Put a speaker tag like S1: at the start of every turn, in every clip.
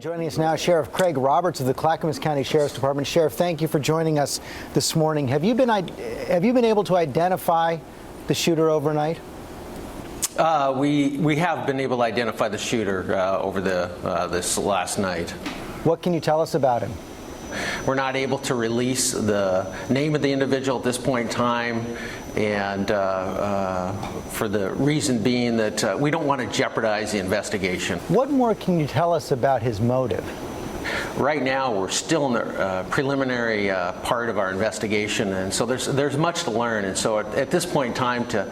S1: Joining us now, Sheriff Craig Roberts of the Clackamas County Sheriff's Department. Sheriff, thank you for joining us this morning. Have you been able to identify the shooter overnight?
S2: We have been able to identify the shooter over this last night.
S1: What can you tell us about him?
S2: We're not able to release the name of the individual at this point in time, and for the reason being that we don't want to jeopardize the investigation.
S1: What more can you tell us about his motive?
S2: Right now, we're still in the preliminary part of our investigation, and so there's much to learn. And so at this point in time, to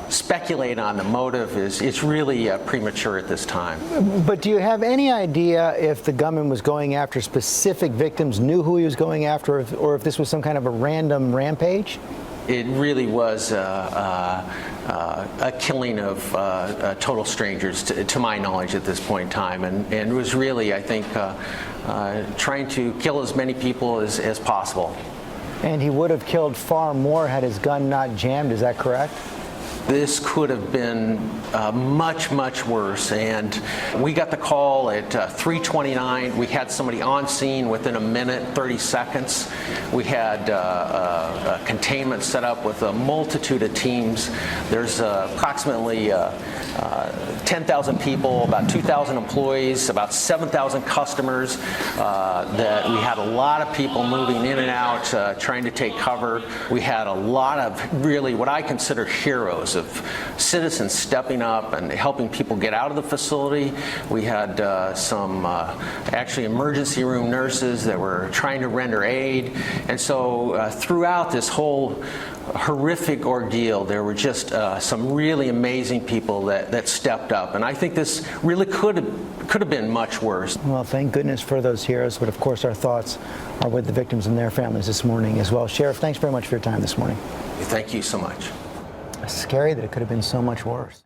S2: speculate on the motive it's really premature at this time.
S1: But do you have any idea if the gunman was going after specific victims, knew who he was going after, or if this was some kind of a random rampage?
S2: It really was a killing of total strangers, to my knowledge, at this point in time, and it was really, I think, trying to kill as many people as possible.
S1: And he would have killed far more had his gun not jammed, is that correct?
S2: This could have been much, much worse, and we got the call at 3:29. We had somebody on scene within a minute, 30 seconds. We had a containment set up with a multitude of teams. There's approximately 10,000 people, about 2,000 employees, about 7,000 customers, that we had a lot of people moving in and out, trying to take cover. We had a lot of really what I consider heroes of citizens stepping up and helping people get out of the facility. We had some actually emergency room nurses that were trying to render aid. And so throughout this whole horrific ordeal, there were just some really amazing people that stepped up, and I think this really could have been much worse. Well,
S1: thank goodness for those heroes, but of course our thoughts are with the victims and their families this morning as well. Sheriff, thanks very much for your time this morning.
S2: Thank you so much.
S1: It's scary that it could have been so much worse.